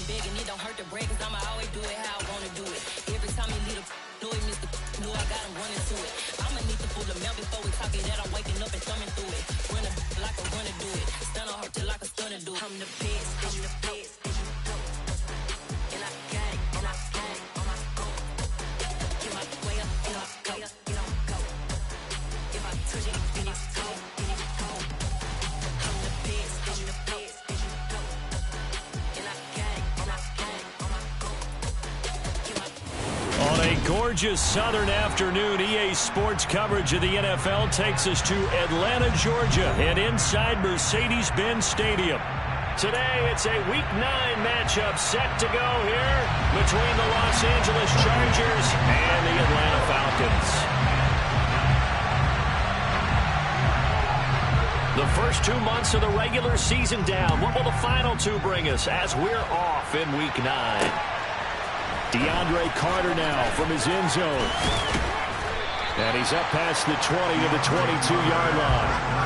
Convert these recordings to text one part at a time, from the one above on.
begging, it don't hurt to break, cause I'ma always do it how I wanna do it. Every time you leave know it, Mr. Know I got him running to it. I'ma need the full amount before we talk it that I'm waking up and thumbing through it. Run a like I wanna do it. Stun on her till like a stunner do it. I'm the best, I'm the best. And I got it, and I got it on my own. Get my way up, get my way up, get on go. If I touch it, then it's cold, then it's cold. I'm the best, I'm the best, and you know. And I got it, and I got it on my own. On a gorgeous southern afternoon, EA Sports coverage of the NFL takes us to Atlanta, Georgia, and inside Mercedes-Benz Stadium. Today, it's a Week 9 matchup set to go here between the Los Angeles Chargers and the Atlanta Falcons. The first 2 months of the regular season down. What will the final two bring us as we're off in Week 9? DeAndre Carter now from his end zone. And he's up past the 20 to the 22-yard line.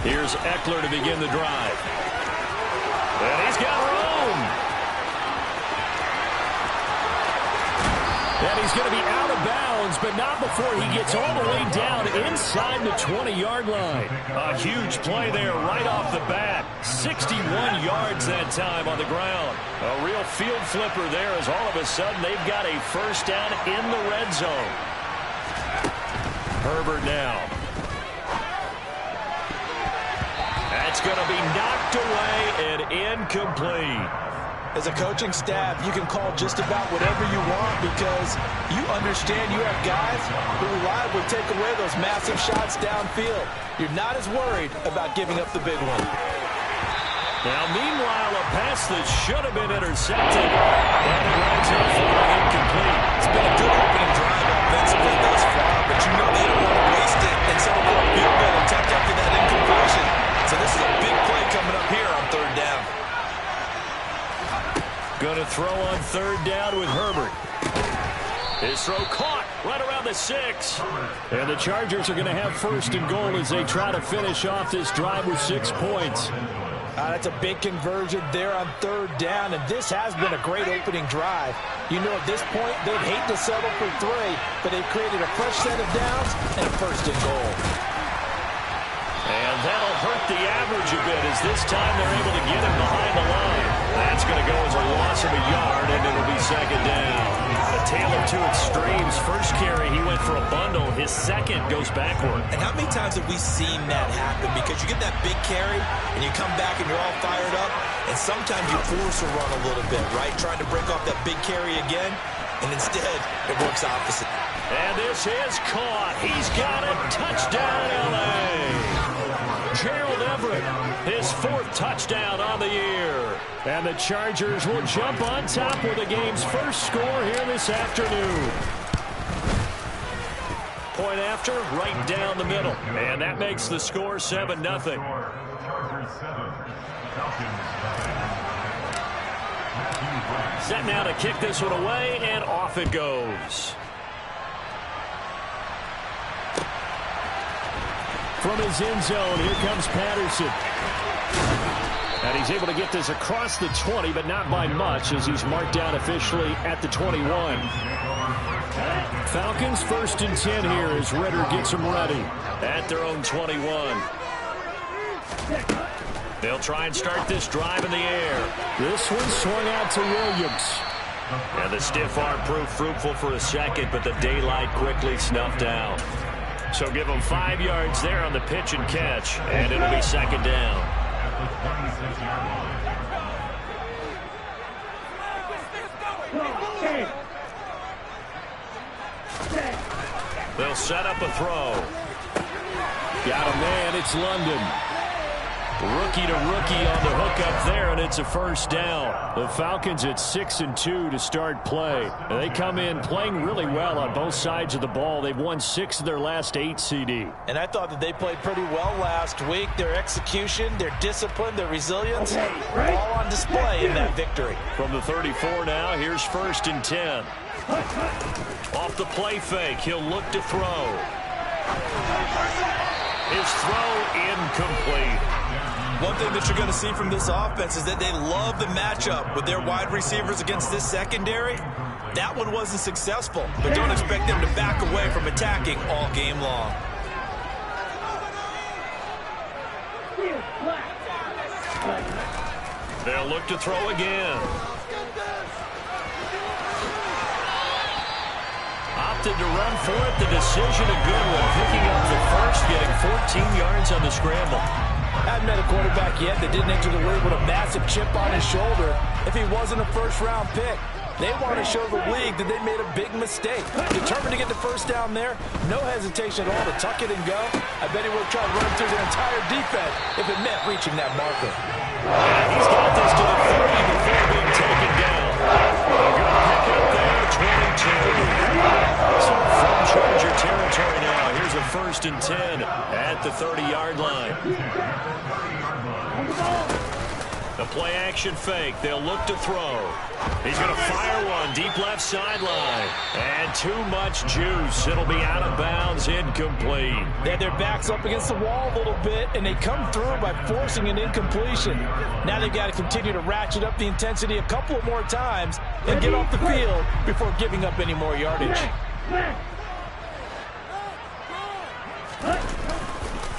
Here's Eckler to begin the drive. And he's got room. And he's going to be out of bounds, but not before he gets all the way down inside the 20-yard line. A huge play there right off the bat. 61 yards that time on the ground. A real field flipper there as all of a sudden they've got a first down in the red zone. Herbert now. That's going to be knocked away and incomplete. As a coaching staff, you can call just about whatever you want because you understand you have guys who reliably take away those massive shots downfield. You're not as worried about giving up the big one. Now, meanwhile, a pass that should have been intercepted. And it runs out for incomplete. It's been a good opening drive offensively thus far, but you know they don't want to waste it and settle for a field goal attempt after that incompletion. So this is a big play coming up here on third down. Going to throw on third down with Herbert. His throw caught right around the 6. And the Chargers are going to have first and goal as they try to finish off this drive with 6 points. That's a big conversion there on third down, and this has been a great opening drive. You know, at this point, they'd hate to settle for 3, but they've created a fresh set of downs and a first and goal. And that'll hurt the average a bit as this time they're able to get him behind the line. That's going to go as a loss of a yard, and it'll be second down. A tale of two extremes. First carry, he went for a bundle. His second goes backward. And how many times have we seen that happen? Because you get that big carry, and you come back, and you're all fired up, and sometimes you force a run a little bit, right? Trying to break off that big carry again, and instead, it works opposite. And this is caught. He's got it. Touchdown, L.A. Gerald Everett, his 4th touchdown on the year. And the Chargers will jump on top with the game's first score here this afternoon. Point after, right down the middle. And that makes the score 7-0. Set now to kick this one away, and off it goes. From his end zone, here comes Patterson. And he's able to get this across the 20, but not by much as he's marked down officially at the 21. Falcons 1st and 10 here as Ridder gets them ready at their own 21. They'll try and start this drive in the air. This one swung out to Williams. And the stiff arm proved fruitful for a second, but the daylight quickly snuffed out. So give them 5 yards there on the pitch and catch, and it'll be second down. They'll set up a throw. Got a man, it's London. Rookie to rookie on the hook up there, and it's a first down. The Falcons at 6-2 to start play. They come in playing really well on both sides of the ball. They've won 6 of their last 8, CD. And I thought that they played pretty well last week. Their execution, their discipline, their resilience, all on display in that victory. From the 34 now, here's 1st and 10. Off the play fake, he'll look to throw. His throw incomplete. One thing that you're going to see from this offense is that they love the matchup with their wide receivers against this secondary. That one wasn't successful, but don't expect them to back away from attacking all game long. They'll look to throw again. Opted to run for it. The decision a good one. Picking up the first, getting 14 yards on the scramble. I haven't met a quarterback yet that didn't enter the league with a massive chip on his shoulder if he wasn't a first-round pick. They want to show the league that they made a big mistake. Determined to get the first down there, no hesitation at all to tuck it and go. I bet he would have tried to run through their entire defense if it meant reaching that marker. And he's got this to the 30 before being taken down. A good pick up there, 22. So from Charger territory now, here's a 1st and 10 at the 30-yard line. The play action fake. They'll look to throw. He's going to fire one deep left sideline. And too much juice. It'll be out of bounds, incomplete. They had their backs up against the wall a little bit, and they come through by forcing an incompletion. Now they've got to continue to ratchet up the intensity a couple of more times and get off the field before giving up any more yardage.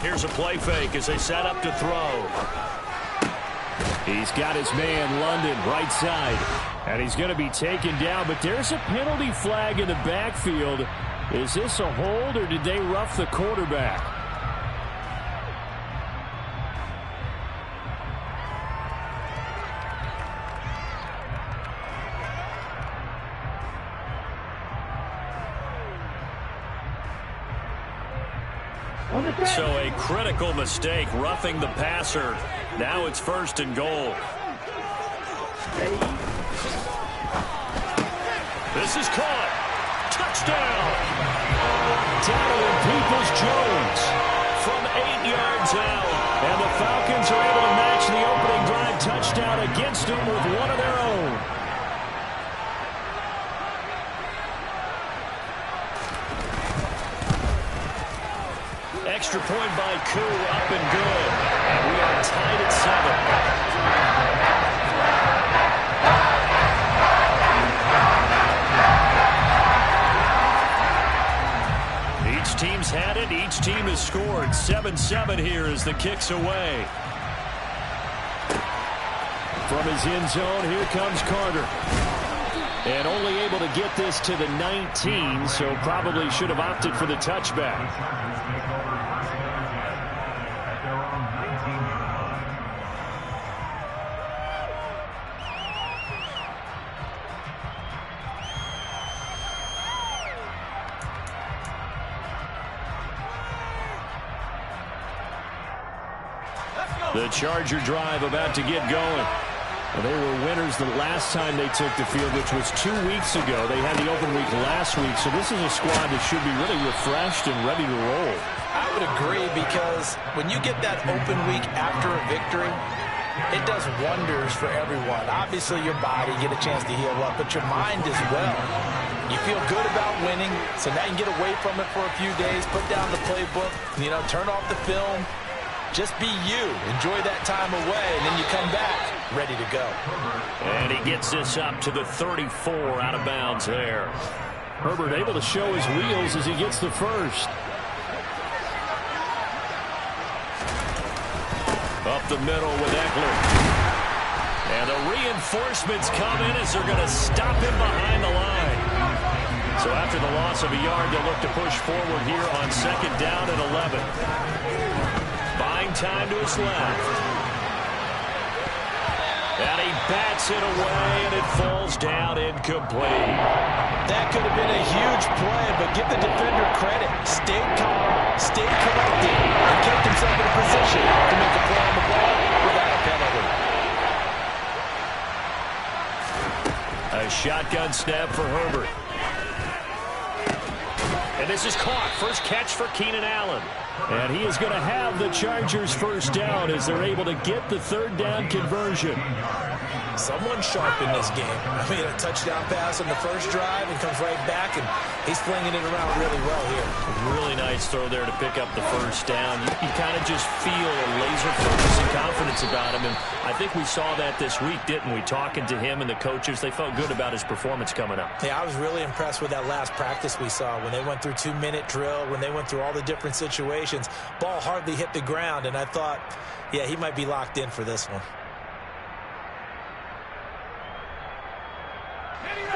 Here's a play fake as they set up to throw. He's got his man, London, right side. And he's going to be taken down, but there's a penalty flag in the backfield. Is this a hold, or did they rough the quarterback? So a critical mistake, roughing the passer. Now it's 1st and goal. This is caught. Touchdown. Donovan Peoples-Jones from 8 yards out. And the Falcons are able to match the opening drive touchdown against them with one of their own. Extra point by Koo, up and good. And we are tied at 7. Each team's had it. Each team has scored. 7-7 here as the kick's away. From his end zone, here comes Carter. And only able to get this to the 19, so probably should have opted for the touchback. The Charger drive about to get going. Well, they were winners the last time they took the field, which was 2 weeks ago. They had the open week last week, so this is a squad that should be really refreshed and ready to roll. I would agree, because when you get that open week after a victory, it does wonders for everyone. Obviously, your body, get a chance to heal up, but your mind as well. You feel good about winning, so now you can get away from it for a few days, put down the playbook, turn off the film. Just be you. Enjoy that time away, and then you come back ready to go. And he gets this up to the 34, out of bounds there. Herbert able to show his wheels as he gets the first. Up the middle with Eckler. And the reinforcements come in as they're going to stop him behind the line. So after the loss of a yard, they'll look to push forward here on 2nd down and 11. Buying time to his left. And he bats it away, and it falls down incomplete. That could have been a huge play, but give the defender credit. Stayed calm, stayed collected, and kept himself in a position to make a play on the ball. A shotgun snap for Herbert. And this is caught. First catch for Keenan Allen. And he is going to have the Chargers first down as they're able to get the third down conversion. Someone sharp in this game. I mean, a touchdown pass on the first drive and comes right back, and he's flinging it around really well here. Really nice throw there to pick up the first down. You kind of just feel a laser focus and confidence about him, and I think we saw that this week, didn't we? Talking to him and the coaches, they felt good about his performance coming up. Yeah, I was really impressed with that last practice we saw when they went through 2-minute drill, when they went through all the different situations. Ball hardly hit the ground, and I thought, yeah, he might be locked in for this one.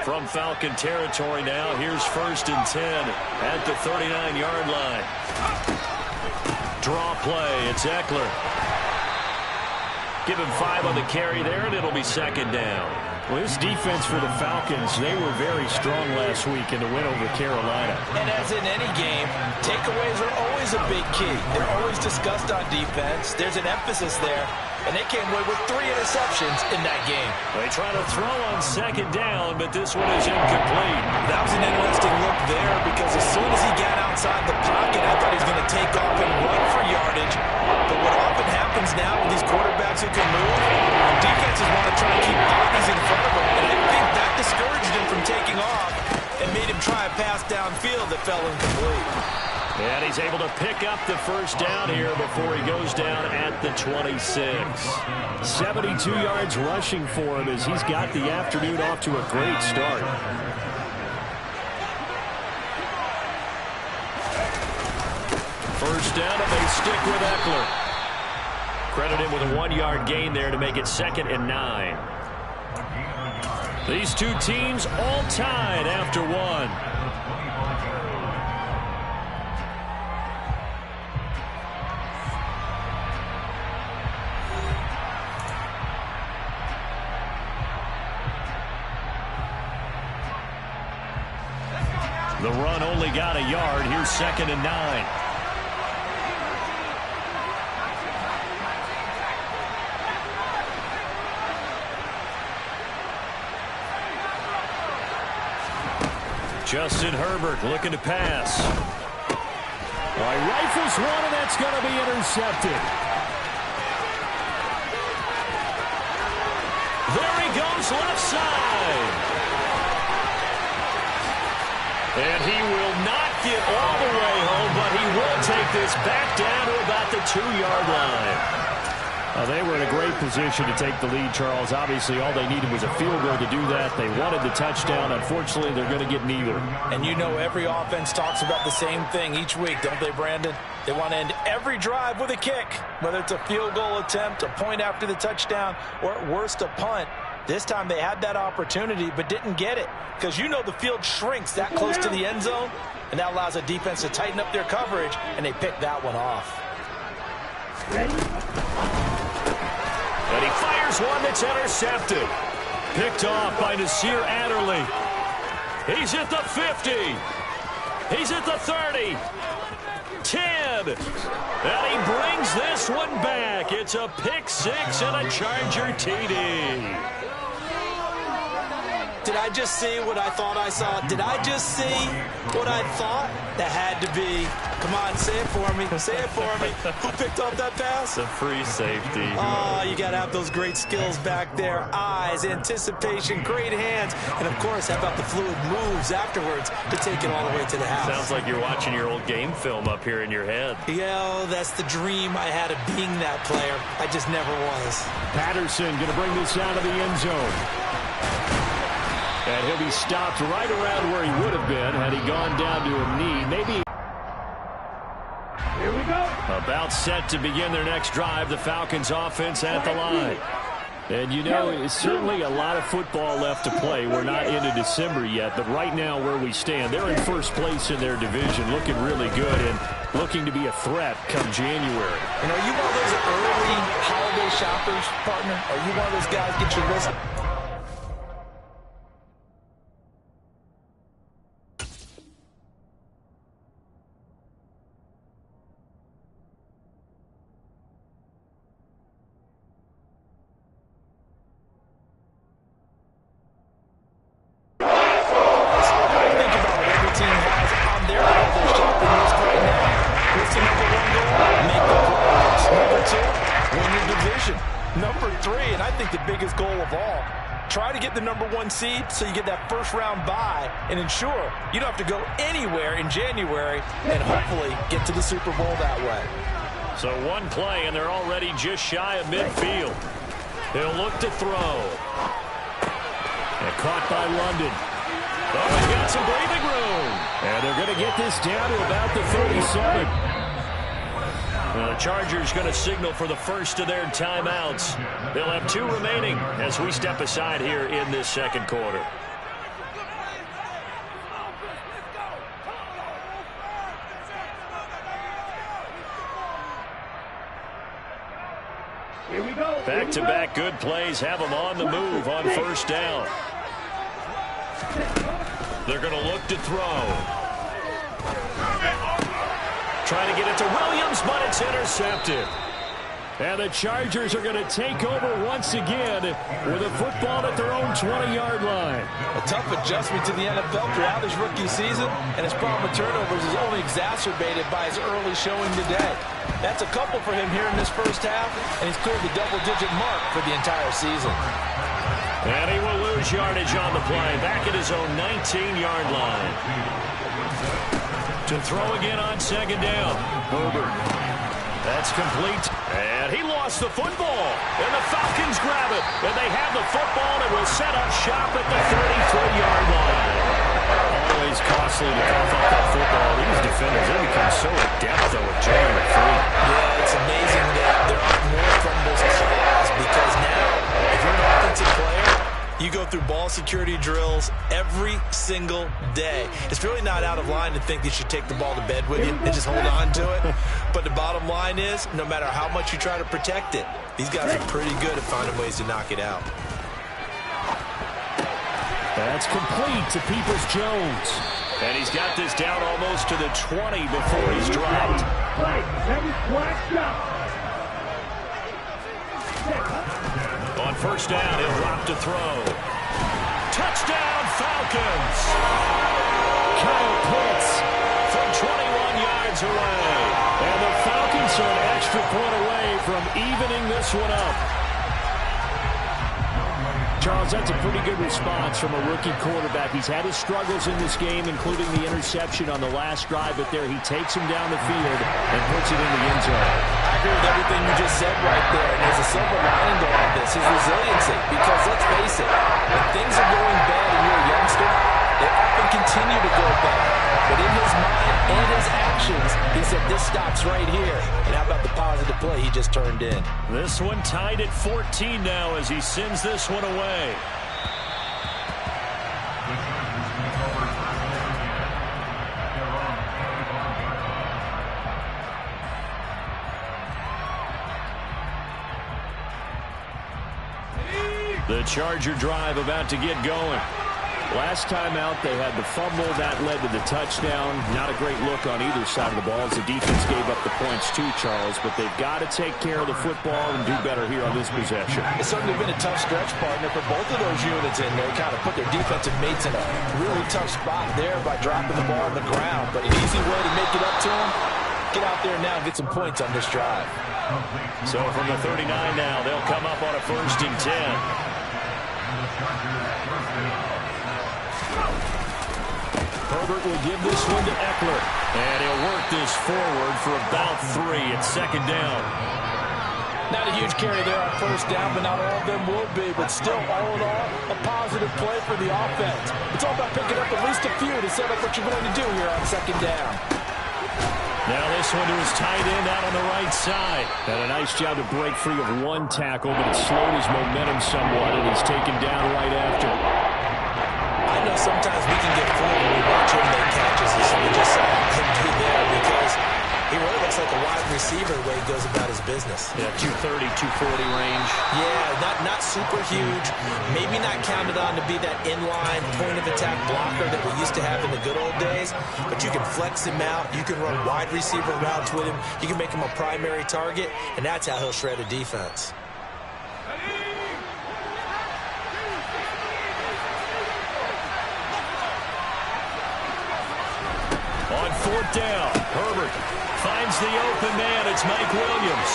From Falcon territory now, here's 1st and 10 at the 39-yard line. Draw play, it's Eckler. Give him 5 on the carry there, and it'll be 2nd down. Well, this defense for the Falcons, they were very strong last week in the win over Carolina. And as in any game, takeaways are always a big key. They're always discussed on defense. There's an emphasis there. And they came away with 3 interceptions in that game. They try to throw on 2nd down, but this one is incomplete. That was an interesting look there because as soon as he got outside the pocket, I thought he was going to take off and run for yardage. But what often happens now with these quarterbacks who can move, defenses want to try to keep bodies in front of them. And I think that discouraged him from taking off and made him try a pass downfield that fell incomplete. And he's able to pick up the first down here before he goes down at the 26. 72 yards rushing for him as he's got the afternoon off to a great start. First down, and they stick with Eckler. Credit him with a 1-yard gain there to make it 2nd and 9. These two teams all tied after 1. The run only got a yard. Here's 2nd and 9. Justin Herbert looking to pass. Well, he rifles one, and that's going to be intercepted. There he goes, left side. And he will not get all the way home, but he will take this back down to about the 2-yard line. They were in a great position to take the lead, Charles. Obviously, all they needed was a field goal to do that. They wanted the touchdown. Unfortunately, they're going to get neither. And you know every offense talks about the same thing each week, don't they, Brandon? They want to end every drive with a kick, whether it's a field goal attempt, a point after the touchdown, or at worst, a punt. This time they had that opportunity but didn't get it because you know the field shrinks that close to the end zone, and that allows a defense to tighten up their coverage, and they picked that one off. Ready? And he fires one that's intercepted. Picked off by Nasir Adderley. He's at the 50. He's at the 30. 10. And he brings this one back. It's a pick 6 and a Charger TD. Did I just see what I thought I saw? Did I just see what I thought? That had to be. Come on, say it for me. Say it for me. Who picked up that pass? The free safety. Oh, you got to have those great skills back there. Eyes, anticipation, great hands. And, of course, how about the fluid moves afterwards to take it all the way to the house? Sounds like you're watching your old game film up here in your head. Yeah, that's the dream I had of being that player. I just never was. Patterson going to bring this out of the end zone. And he'll be stopped right around where he would have been had he gone down to a knee. Maybe. Here we go. About set to begin their next drive. The Falcons offense at the line. And you know, it's certainly a lot of football left to play. We're not into December yet, but right now where we stand, they're in first place in their division, looking really good and looking to be a threat come January. And are you one of those early holiday shoppers, partner? Are you one of those guys get your list? goal of all. Try to get the #1 seed so you get that first-round bye and ensure you don't have to go anywhere in January and hopefully get to the Super Bowl that way. So one play, and they're already just shy of midfield. He'll look to throw. And caught by London. Oh, he's got some breathing room. And they're going to get this down to about the 37. The Chargers going to signal for the first of their timeouts. They'll have 2 remaining as we step aside here in this second quarter. Back-to-back good plays have them on the move on first down. They're going to look to throw. Trying to get it to Williams, but it's intercepted. And the Chargers are going to take over once again with a football at their own 20-yard line. A tough adjustment to the NFL throughout his rookie season, and his problem with turnovers is only exacerbated by his early showing today. That's a couple for him here in this first half, and he's cleared the double-digit mark for the entire season. And he will lose yardage on the play, back at his own 19-yard line. To throw again on second down. Herbert. That's complete. And he lost the football. And the Falcons grab it. And they have the football and will set up shop at the 33-yard line. Always costly to cough up that football. These defenders, they become so adept, though, at turning it free. Yeah, it's amazing that there aren't more fumbles calls because now, if you're an offensive player, you go through ball security drills every single day. It's really not out of line to think that you should take the ball to bed with you and just hold on to it. But the bottom line is, no matter how much you try to protect it, these guys are pretty good at finding ways to knock it out. That's complete to Peoples-Jones. And he's got this down almost to the 20 before he's dropped. On first down, he'll drop to throw. Touchdown, Falcons! Kyle Pitts from 21 yards away. And the Falcons are an extra point away from evening this one up. Charles, that's a pretty good response from a rookie quarterback. He's had his struggles in this game, including the interception on the last drive, but there he takes him down the field and puts it in the end zone. I agree with everything you just said right there. And there's a silver lining to all this, his resiliency. Because let's face it, when things are going bad and you're a youngster, they often continue to go bad. But in his mind and his actions, he said this stops right here. And how about the positive play he just turned in? This one tied at 14 now as he sends this one away. The Charger drive about to get going. Last time out, they had the fumble. That led to the touchdown. Not a great look on either side of the ball as the defense gave up the points too, Charles. But they've got to take care of the football and do better here on this possession. It's certainly been a tough stretch, partner, for both of those units in there. Kind of put their defensive mates in a really tough spot there by dropping the ball on the ground. But an easy way to make it up to them, get out there now and get some points on this drive. So from the 39 now, they'll come up on a 1st and 10. Herbert will give this one to Eckler. And he'll work this forward for about 3 at second down. Not a huge carry there on first down, but not all of them will be. But still, all in all, a positive play for the offense. It's all about picking up at least a few to set up what you're going to do here on second down. Now this one to his tight end out on the right side. Had a nice job to break free of one tackle, but it slowed his momentum somewhat, and he's taken down right after. I know sometimes we can get fooled when we watch him make catches, as we just saw him do there, because he really looks like a wide receiver the way he goes about his business. Yeah, 230, 240 range. Yeah, not super huge. Maybe not counted on to be that inline point-of-attack blocker that we used to have in the good old days, but you can flex him out. You can run wide receiver routes with him. You can make him a primary target, and that's how he'll shred a defense. On 4th down, Herbert finds the open man. It's Mike Williams.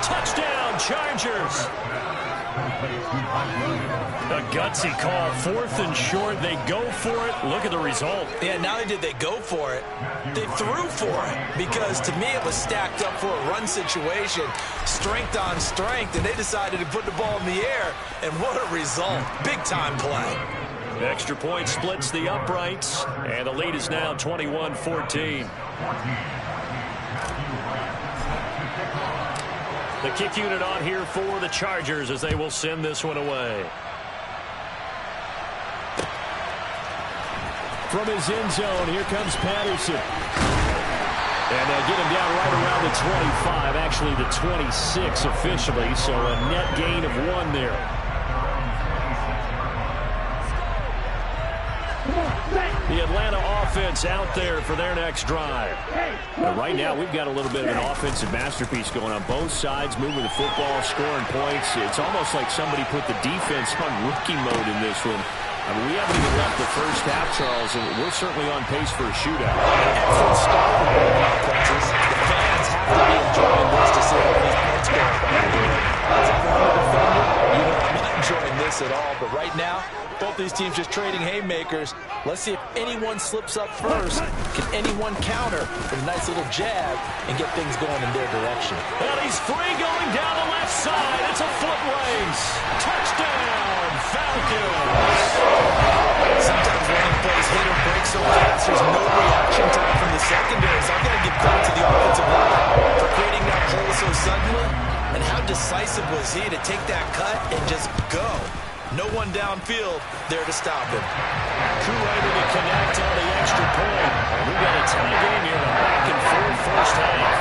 Touchdown, Chargers. A gutsy call, 4th and short. They go for it. Look at the result. Yeah, not only did they go for it, they threw for it. Because to me, it was stacked up for a run situation, strength on strength, and they decided to put the ball in the air. And what a result. Big-time play. Extra point splits the uprights, and the lead is now 21-14. The kick unit on here for the Chargers as they will send this one away. From his end zone, here comes Patterson. And they'll get him down right around the 25, actually the 26 officially, so a net gain of 1 there. The Atlanta offense out there for their next drive. But right now, we've got a little bit of an offensive masterpiece going on both sides, moving the football, scoring points. It's almost like somebody put the defense on rookie mode in this one. I mean, we haven't even left the first half, Charles, and we're certainly on pace for a shootout. Excellent start for both offenses. The fans have to be enjoying this to see all these points go up. As a former defender, you know I'm not enjoying this at all, but right now, both these teams just trading haymakers. Let's see if anyone slips up first. Can anyone counter with a nice little jab and get things going in their direction? And he's free going down the left side. It's a foot race. Touchdown, Falcons. Sometimes running plays hit or break so fast there's no reaction time from the secondary. So I'm going to give credit to the offensive line for creating that hole so suddenly. And how decisive was he to take that cut and just go? No one downfield there to stop him. Ready to connect on the extra point. And we've got a tie game here, a back and forth first half.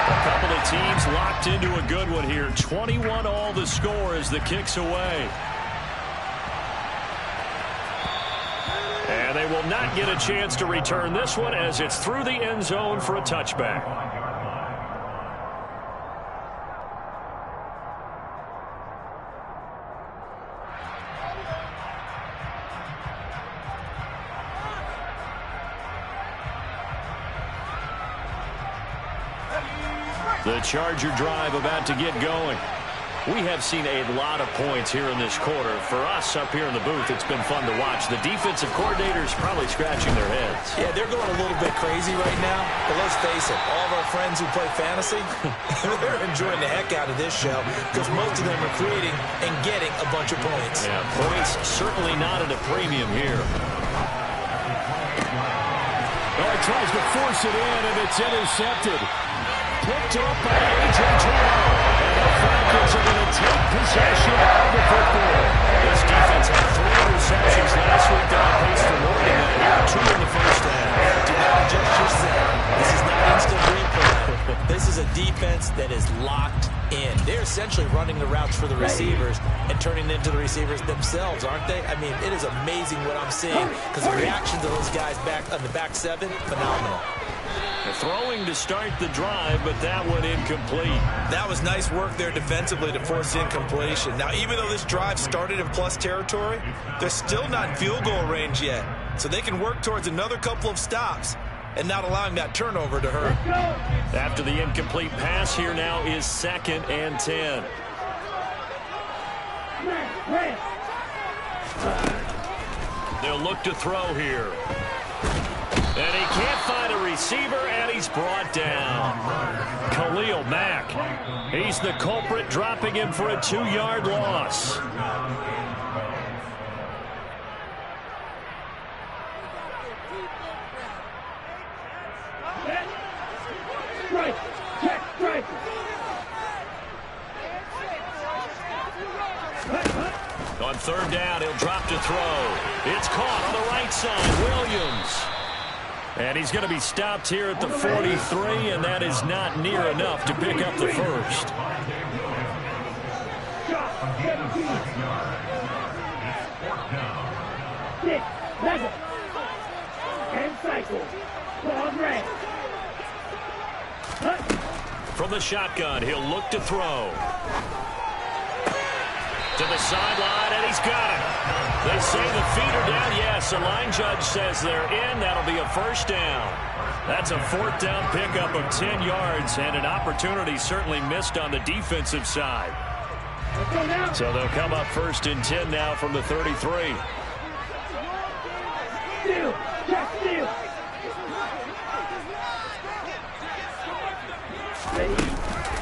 A couple of teams locked into a good one here. 21 all the score as the kick's away. And they will not get a chance to return this one as it's through the end zone for a touchback. The Charger drive about to get going. We have seen a lot of points here in this quarter. For us up here in the booth, it's been fun to watch. The defensive coordinators probably scratching their heads. Yeah, they're going a little bit crazy right now. But let's face it, all of our friends who play fantasy, they're enjoying the heck out of this show because most of them are creating and getting a bunch of points. Yeah, points certainly not at a premium here. Oh, he tries to force it in, and it's intercepted. Picked up by A.J. Terrell. And the Falcons are going to take possession of the football. This defense had 3 interceptions last week. They're on pace for more than that here. 2 in the first half. Did not just said, this is not instant replay. This is a defense that is locked in. They're essentially running the routes for the receivers and turning into the receivers themselves, aren't they? I mean, it is amazing what I'm seeing because the reaction to those guys back on the back 7, phenomenal. Throwing to start the drive, but that one incomplete. That was nice work there defensively to force the incompletion. Now, even though this drive started in plus territory, they're still not in field goal range yet. So they can work towards another couple of stops and not allowing that turnover to hurt. After the incomplete pass, here now is 2nd and 10. They'll look to throw here. And he can't find a receiver, and he's brought down. Khalil Mack. He's the culprit, dropping him for a 2-yard loss. On 3rd down, he'll drop to throw. It's caught on the right side. Williams. And he's going to be stopped here at the 43, and that is not near enough to pick up the first. From the shotgun, he'll look to throw. To the sideline, and he's got it. They say the feet are down. Yes, the line judge says they're in. That'll be a first down. That's a fourth down pickup of 10 yards and an opportunity certainly missed on the defensive side. So they'll come up 1st and 10 now from the 33.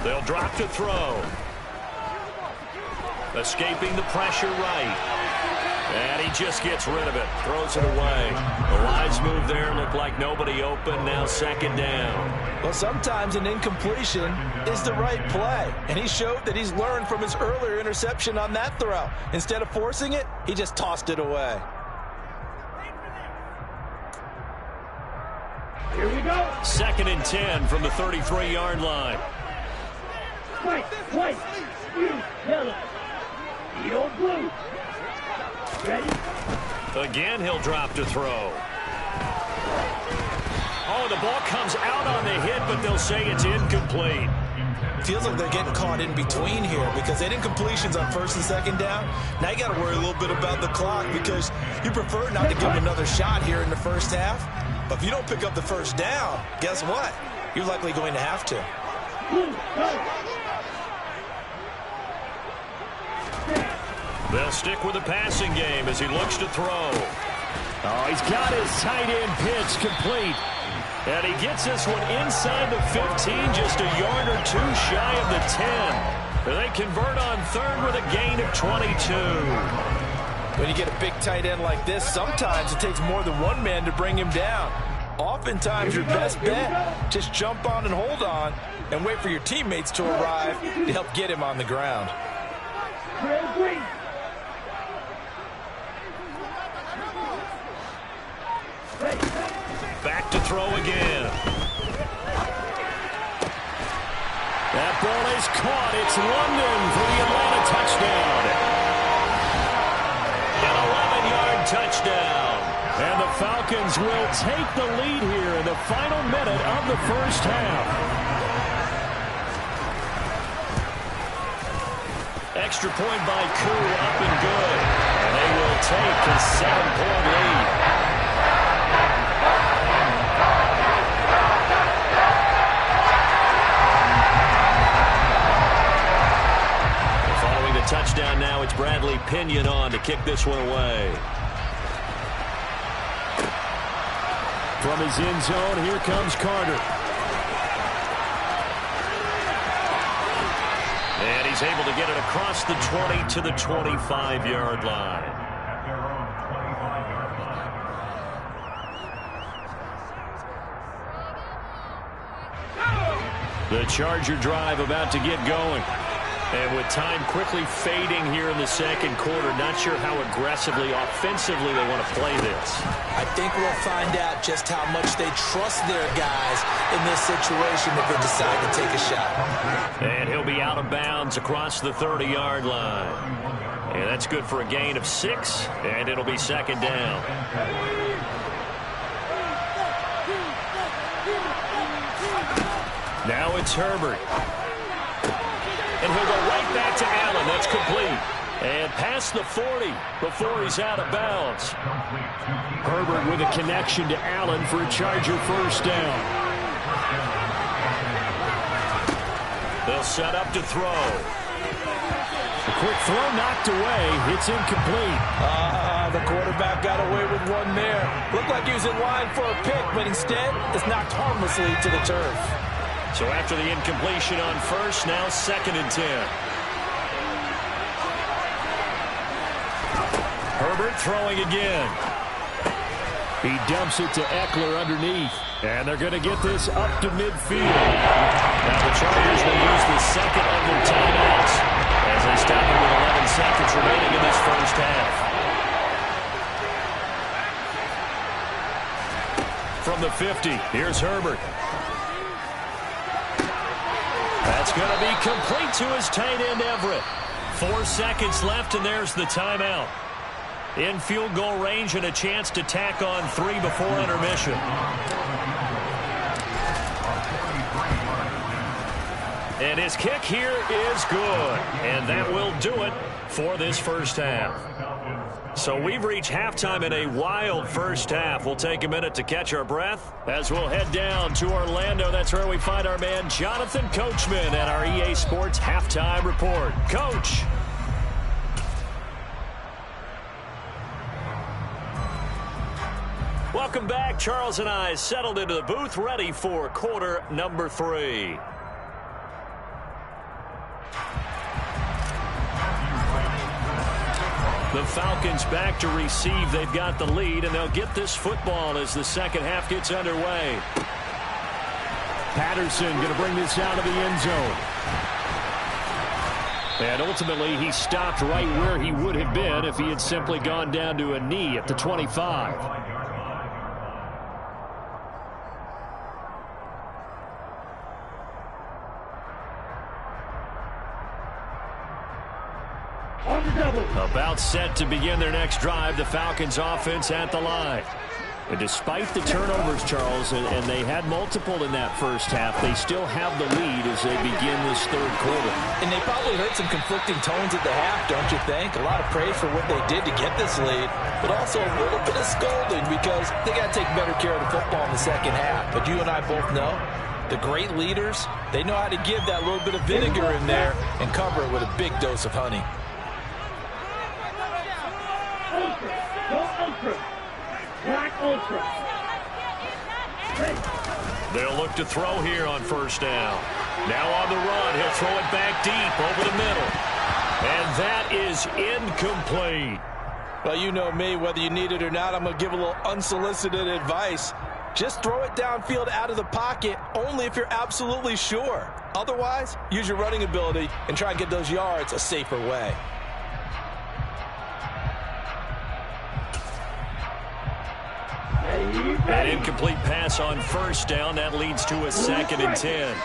They'll drop to throw. Escaping the pressure right. And he just gets rid of it. Throws it away. The wise move there. Looked like nobody open. Now 2nd down. Well, sometimes an incompletion is the right play. And he showed that he's learned from his earlier interception on that throw. Instead of forcing it, he just tossed it away. Here we go. 2nd and 10 from the 33-yard line. White, blue, yellow, yellow, blue. Ready? Again, he'll drop to throw. Oh, the ball comes out on the hit, but they'll say it's incomplete. Feels like they're getting caught in between here because they didn't completions on 1st and 2nd down. Now you got to worry a little bit about the clock because you prefer not to give them another shot here in the first half. But if you don't pick up the 1st down, guess what? You're likely going to have to. They'll stick with the passing game as he looks to throw. Oh, he's got his tight end pitch complete. And he gets this one inside the 15, just a yard or two shy of the 10. They convert on 3rd with a gain of 22. When you get a big tight end like this, sometimes it takes more than one man to bring him down. Oftentimes, your best bet, just jump on and hold on and wait for your teammates to arrive to help get him on the ground. Back to throw again. That ball is caught. It's London for the Atlanta touchdown. An 11-yard touchdown. And the Falcons will take the lead here in the final minute of the first half. Extra point by Koo, up and good. And they will take a 7-point lead. Following the touchdown now, it's Bradley Pinion on to kick this one away. From his end zone, here comes Carter. And he's able to get it across the 20 to the 25-yard line. The Charger drive about to get going. And with time quickly fading here in the 2nd quarter, not sure how aggressively, offensively they want to play this. I think we'll find out just how much they trust their guys in this situation if they decide to take a shot. And he'll be out of bounds across the 30-yard line. And that's good for a gain of 6, and it'll be 2nd down. Now it's Herbert. And he'll go right back to Allen. That's complete. And past the 40 before he's out of bounds. Herbert with a connection to Allen for a Charger first down. They'll set up to throw. A quick throw knocked away. It's incomplete. The quarterback got away with one there. Looked like he was in line for a pick, but instead it's knocked harmlessly to the turf. So after the incompletion on 1st, now 2nd and 10. Herbert throwing again. He dumps it to Eckler underneath. And they're going to get this up to midfield. Now the Chargers will use the 2nd of their timeouts as they stop it with 11 seconds remaining in this first half. From the 50, here's Herbert. That's going to be complete to his tight end, Everett. 4 seconds left, and there's the timeout. In field goal range and a chance to tack on 3 before intermission. And his kick here is good. And that will do it for this first half. So we've reached halftime in a wild first half. We'll take a minute to catch our breath as we'll head down to Orlando. That's where we find our man Jonathan Coachman and our EA Sports Halftime Report. Coach. Welcome back. Charles and I settled into the booth, ready for quarter number 3. The Falcons back to receive. They've got the lead, and they'll get this football as the second half gets underway. Patterson going to bring this out of the end zone. And ultimately, he stopped right where he would have been if he had simply gone down to a knee at the 25. About set to begin their next drive, the Falcons offense at the line. And despite the turnovers, Charles, and they had multiple in that first half, they still have the lead as they begin this third quarter. And they probably heard some conflicting tones at the half, don't you think? A lot of praise for what they did to get this lead, but also a little bit of scolding because they got to take better care of the football in the second half. But you and I both know the great leaders, they know how to give that little bit of vinegar in there and cover it with a big dose of honey. They'll look to throw here on first down. Now on the run, he'll throw it back deep over the middle. And that is incomplete. Well, you know me, whether you need it or not, I'm going to give a little unsolicited advice. Just throw it downfield out of the pocket only if you're absolutely sure. Otherwise, use your running ability and try and get those yards a safer way. An incomplete pass on first down. That leads to a 2nd and 10.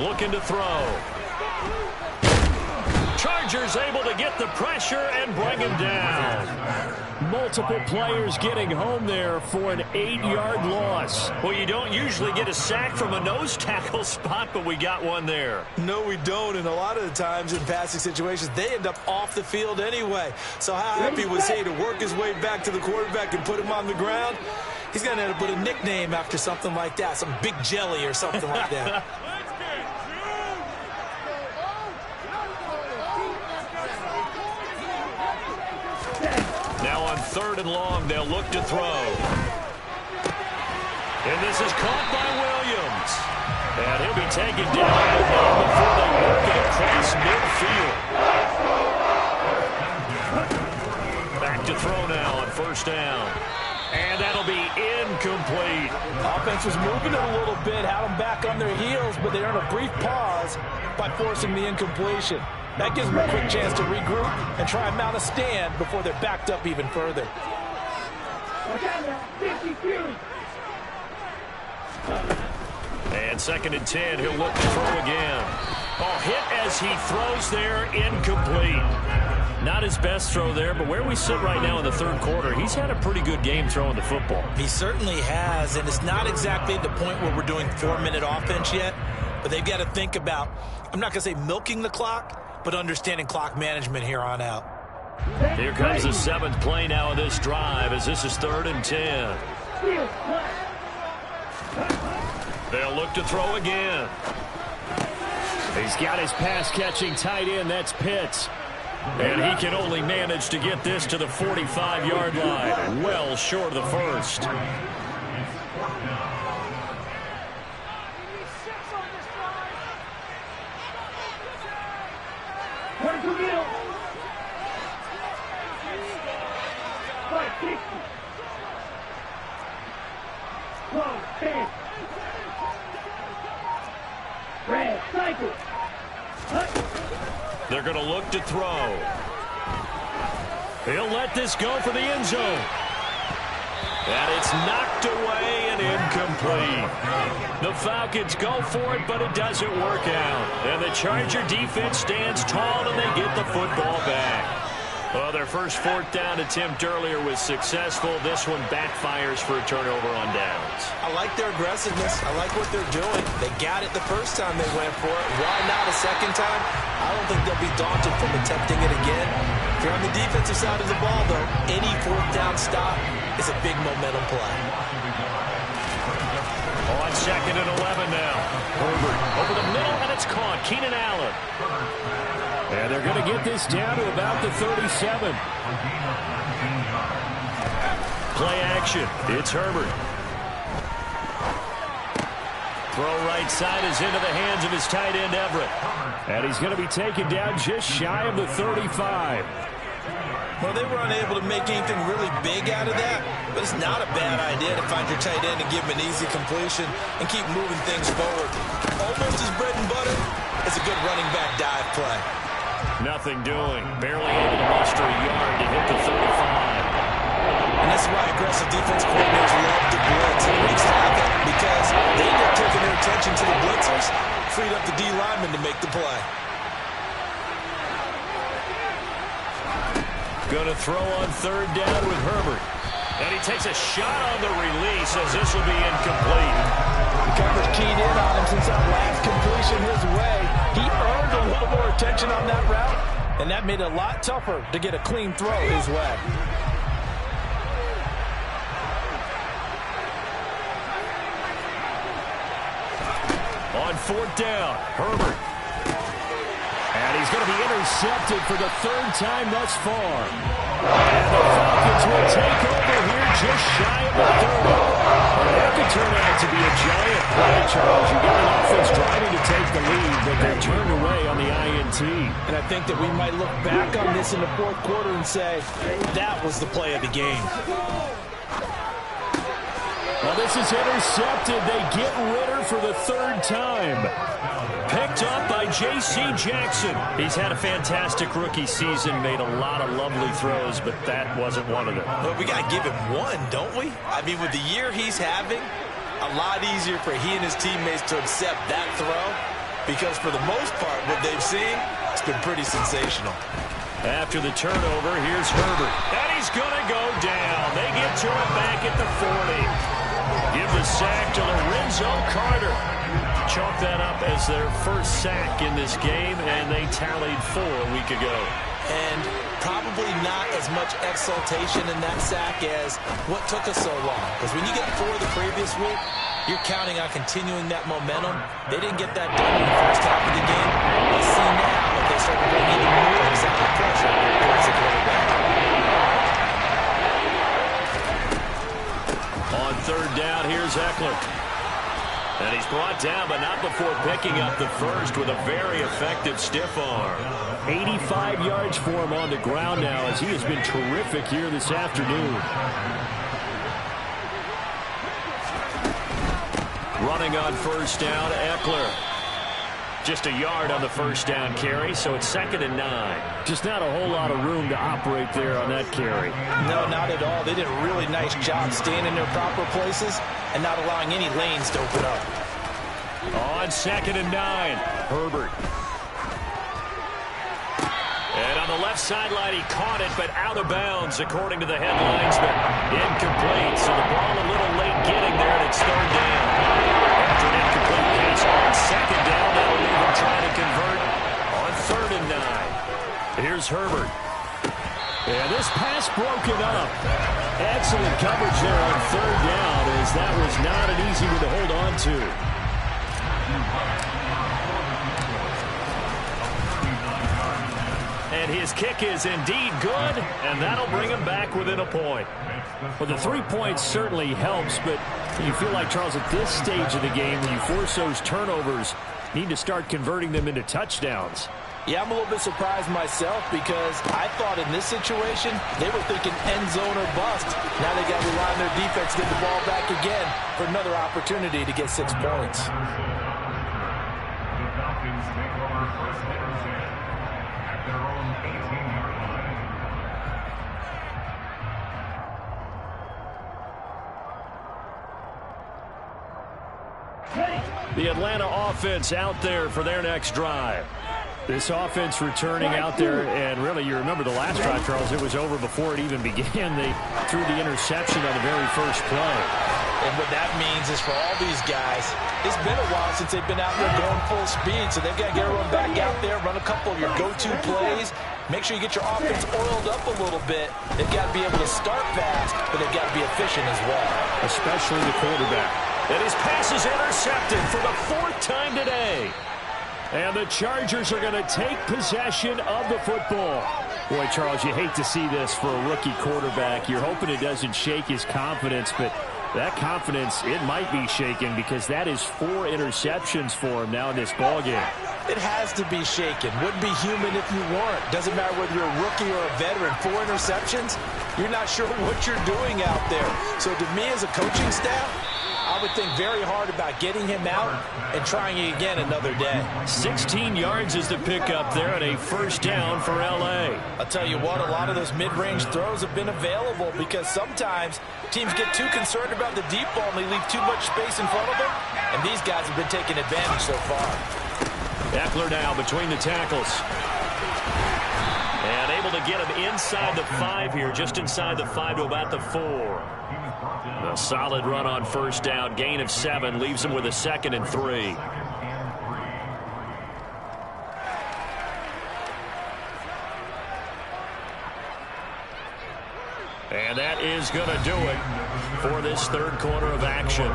Looking to throw. Chargers able to get the pressure and bring him down. Multiple players getting home there for an 8-yard loss. Well, you don't usually get a sack from a nose tackle spot, but we got one there. No, we don't, and a lot of the times in passing situations, they end up off the field anyway. So how happy was he to work his way back to the quarterback and put him on the ground? He's going to end up with a nickname after something like that, some Big Jelly or something like that. Now on 3rd and long, they'll look to throw. And this is caught by Williams. And he'll be taken down before they work it across midfield. Back to throw now on first down. And that'll be incomplete. Offense was moving it a little bit, had them back on their heels, but they earned a brief pause by forcing the incompletion. That gives them a quick chance to regroup and try and mount a stand before they're backed up even further. And 2nd and 10, he'll look to throw again. Oh, hit as he throws there, incomplete. Not his best throw there, but where we sit right now in the third quarter, he's had a pretty good game throwing the football. He certainly has, and it's not exactly at the point where we're doing 4-minute offense yet, but they've got to think about, I'm not going to say milking the clock, but understanding clock management here on out. Here comes the 7th play now of this drive as this is 3rd and 10. They'll look to throw again. He's got his pass-catching tight end. That's Pitts. And he can only manage to get this to the 45-yard line. Well short of the first. They're going to look to throw. He'll let this go for the end zone. And it's knocked away and incomplete. The Falcons go for it, but it doesn't work out. And the Charger defense stands tall, and they get the football back. Well, their first fourth down attempt earlier was successful. This one backfires for a turnover on downs. I like their aggressiveness. I like what they're doing. They got it the first time they went for it. Why not a second time? I don't think they'll be daunted from attempting it again. If you're on the defensive side of the ball, though, any fourth down stop is a big momentum play. On 2nd and 11 now. Herbert over the middle, and it's caught. Keenan Allen. And they're going to get this down to about the 37. Play action. It's Herbert. Throw right side is into the hands of his tight end, Everett. And he's going to be taken down just shy of the 35. Well, they were unable to make anything really big out of that, but it's not a bad idea to find your tight end and give him an easy completion and keep moving things forward. Almost his bread and butter is a good running back dive play. Nothing doing. Barely able to muster a yard to hit the 35. And that's why aggressive defense coordinators love to blitz. And it wreaks havoc because they end up taking their attention to the blitzers, freed up the D lineman to make the play. Going to throw on 3rd down with Herbert. And he takes a shot on the release as this will be incomplete. The coverage keyed in on him since that last completion his way. He earned a little more attention on that route, and that made it a lot tougher to get a clean throw his way. On 4th down, Herbert. And he's going to be intercepted for the 3rd time thus far. And the Falcons will take over here just shy of the 30. And that could turn out to be a giant play, Charles. You got an offense driving to take the lead, but they're turned away on the INT. And I think that we might look back on this in the 4th quarter and say, that was the play of the game. Well, this is intercepted. They get Ritter for the 3rd time. Picked up by J.C. Jackson. He's had a fantastic rookie season, made a lot of lovely throws, but that wasn't one of them. Well, we got to give him one, don't we? I mean, with the year he's having, a lot easier for he and his teammates to accept that throw because for the most part, what they've seen, it's been pretty sensational. After the turnover, here's Herbert. And he's going to go down. They get to it back at the 40. Give the sack to Lorenzo Carter. Chalk that up as their first sack in this game, and they tallied 4 a week ago. And probably not as much exultation in that sack as what took us so long. Because when you get 4 the previous week, you're counting on continuing that momentum. They didn't get that done in the first half of the game. Let's see now if they start to bring even more exotic pressure towards the quarterback. On 3rd down, here's Eckler. And he's brought down, but not before picking up the first with a very effective stiff arm. 85 yards for him on the ground now as he has been terrific here this afternoon. Running on 1st down, Eckler. Just a yard on the 1st down carry, so it's 2nd and 9. Just not a whole lot of room to operate there on that carry. No, not at all. They did a really nice job staying in their proper places and not allowing any lanes to open up. On 2nd and 9, Herbert. And on the left sideline, he caught it, but out of bounds, according to the head linesman. Incomplete, so the ball a little late getting there, and it's 3rd down. After an incomplete pass on 2nd down, that'll leave him trying to convert on 3rd and 9. Here's Herbert. And this pass broken up. Excellent coverage there on 3rd down, as that was not an easy one to hold on to. And his kick is indeed good, and that'll bring him back within a point. Well, the 3 points certainly helps, but you feel like, Charles, at this stage of the game, when you force those turnovers, you need to start converting them into touchdowns. Yeah, I'm a little bit surprised myself because I thought in this situation, they were thinking end zone or bust. Now they got to rely on their defense to get the ball back again for another opportunity to get 6 points. The Atlanta offense out there for their next drive. This offense returning out there, and really, you remember the last drive, Charles, it was over before it even began. They threw the interception on the very first play. And what that means is for all these guys, it's been a while since they've been out there going full speed, so they've got to get everyone back out there, run a couple of your go-to plays, make sure you get your offense oiled up a little bit. They've got to be able to start fast, but they've got to be efficient as well. Especially the quarterback. And his pass is intercepted for the 4th time today. And the Chargers are going to take possession of the football. Boy, Charles, you hate to see this for a rookie quarterback. You're hoping it doesn't shake his confidence, but that confidence, it might be shaken because that is 4 interceptions for him now in this ballgame. It has to be shaken. Wouldn't be human if you weren't. Doesn't matter whether you're a rookie or a veteran. 4 interceptions, you're not sure what you're doing out there. So to me as a coaching staff, I would think very hard about getting him out and trying it again another day. 16 yards is the pickup there and a first down for L.A. I'll tell you what, a lot of those mid-range throws have been available because sometimes teams get too concerned about the deep ball and they leave too much space in front of them, and these guys have been taking advantage so far. Eckler now between the tackles. And able to get him inside the 5 here, just inside the 5 to about the 4. A solid run on first down, gain of 7, leaves him with a 2nd and 3. And that is going to do it for this 3rd quarter of action.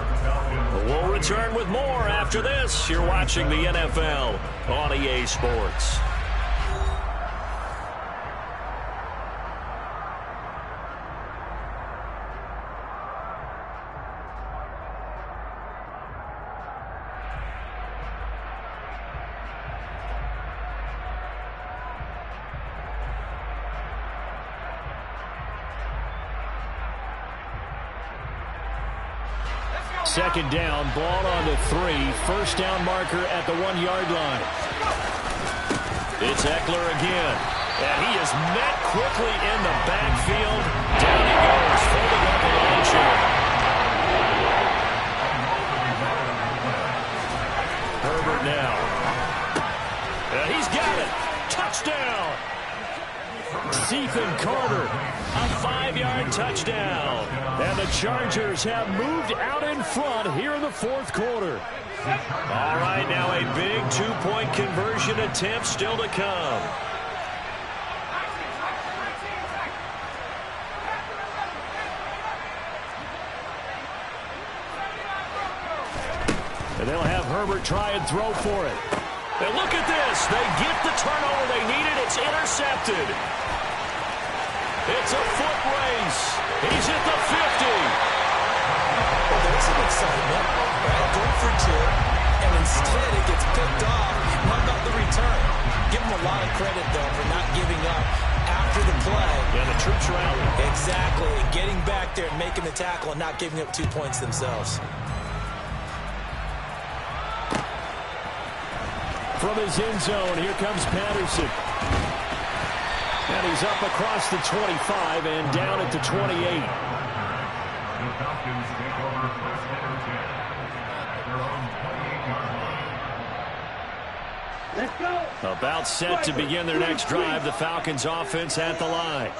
We'll return with more after this. You're watching the NFL on EA Sports. Second down, ball on the 3. First down marker at the 1-yard line. It's Eckler again. And he is met quickly in the backfield. Down he goes, folding up and launching. Herbert now. And he's got it. Touchdown. Ethan Carter, a 5-yard touchdown. And the Chargers have moved out in front here in the 4th quarter. All right, now a big 2-point conversion attempt still to come. And they'll have Herbert try and throw for it. And look at this. They get the turnover they needed. It's intercepted. It's a foot race. He's at the 50. Well, there's some excitement, right? Going for 2, and instead it gets picked off. How about the return? Give him a lot of credit, though, for not giving up after the play. Yeah, the troops rallied. Exactly. Getting back there and making the tackle and not giving up 2 points themselves. From his end zone, here comes Patterson. And he's up across the 25 and down at the 28. Let's go. About set to begin their next drive, the Falcons offense at the line.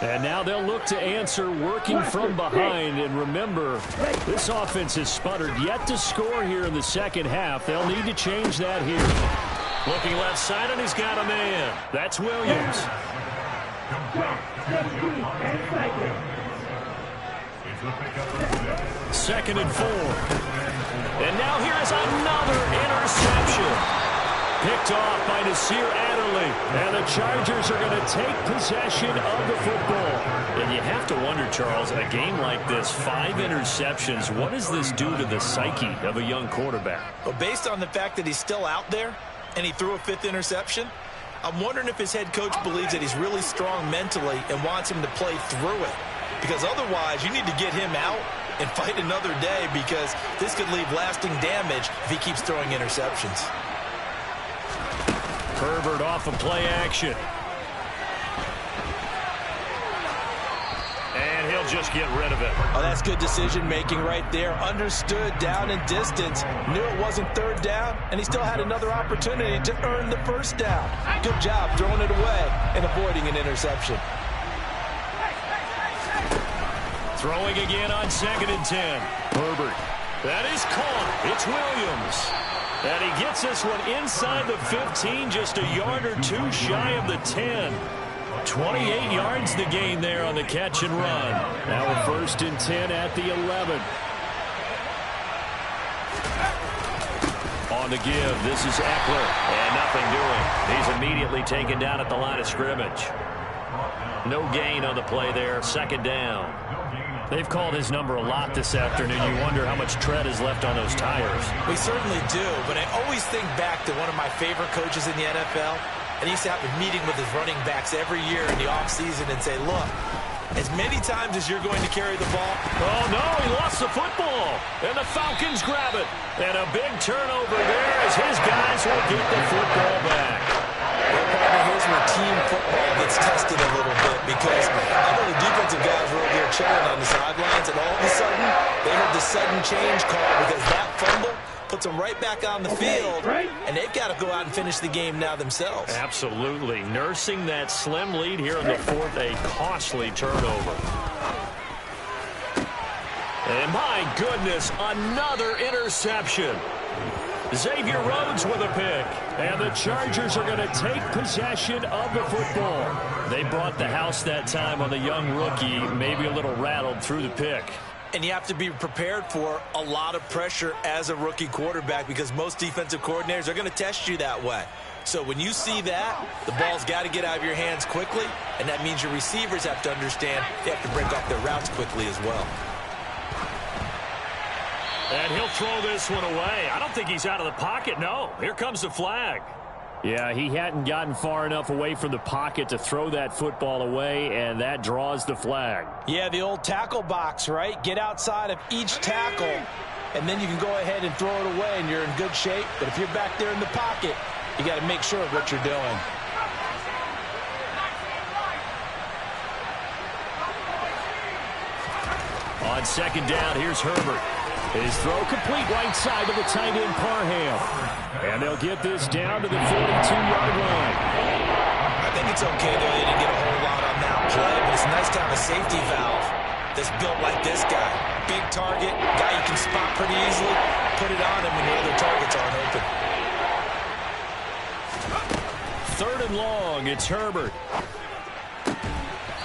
And now they'll look to answer working from behind. And remember, this offense has sputtered yet to score here in the second half. They'll need to change that here. Looking left side, and he's got a man. That's Williams. 2nd and 4. And now here is another interception. Picked off by Nasir Adderley. And the Chargers are going to take possession of the football. And you have to wonder, Charles, a game like this, 5 interceptions, what does this do to the psyche of a young quarterback? Well, based on the fact that he's still out there and he threw a 5th interception, I'm wondering if his head coach believes that he's really strong mentally and wants him to play through it. Because otherwise, you need to get him out and fight another day, because this could leave lasting damage if he keeps throwing interceptions. Herbert off of play action. And he'll just get rid of it. Oh, that's good decision-making right there. Understood down and distance. Knew it wasn't third down, and he still had another opportunity to earn the first down. Good job throwing it away and avoiding an interception. Throwing again on 2nd and 10. Herbert. That is caught. It's Williams. And he gets this one inside the 15, just a yard or two shy of the 10. 28 yards the gain there on the catch and run. Now a 1st and 10 at the 11. On the give, this is Eckler. And nothing doing. He's immediately taken down at the line of scrimmage. No gain on the play there. 2nd down. They've called his number a lot this afternoon. You wonder how much tread is left on those tires. We certainly do, but I always think back to one of my favorite coaches in the NFL. And he used to have a meeting with his running backs every year in the offseason and say, look, as many times as you're going to carry the ball. Oh, no, he lost the football. And the Falcons grab it. And a big turnover there as his guys will get the football back. Here's where team football gets tested a little bit because I know the defensive guys were over here chilling on the sidelines, and all of a sudden, they heard the sudden change call because that fumble puts them right back on the field, and they've got to go out and finish the game now themselves. Absolutely. Nursing that slim lead here in the 4th, a costly turnover. And my goodness, another interception. Xavier Rhodes with a pick. And the Chargers are going to take possession of the football. They brought the house that time on the young rookie, maybe a little rattled through the pick. And you have to be prepared for a lot of pressure as a rookie quarterback because most defensive coordinators are going to test you that way. So when you see that, the ball's got to get out of your hands quickly, and that means your receivers have to understand they have to break off their routes quickly as well. And he'll throw this one away. I don't think he's out of the pocket. No, here comes the flag. Yeah, he hadn't gotten far enough away from the pocket to throw that football away, and that draws the flag. Yeah, the old tackle box, right? Get outside of each tackle, and then you can go ahead and throw it away, and you're in good shape. But if you're back there in the pocket, you got to make sure of what you're doing. On 2nd down, here's Herbert. His throw complete right side to the tight end Parham. And they'll get this down to the 42-yard line. I think it's okay, though. They didn't get a whole lot on that play, but it's nice to have a safety valve that's built like this guy. Big target, guy you can spot pretty easily. Put it on him when the other targets aren't open. 3rd and long, it's Herbert.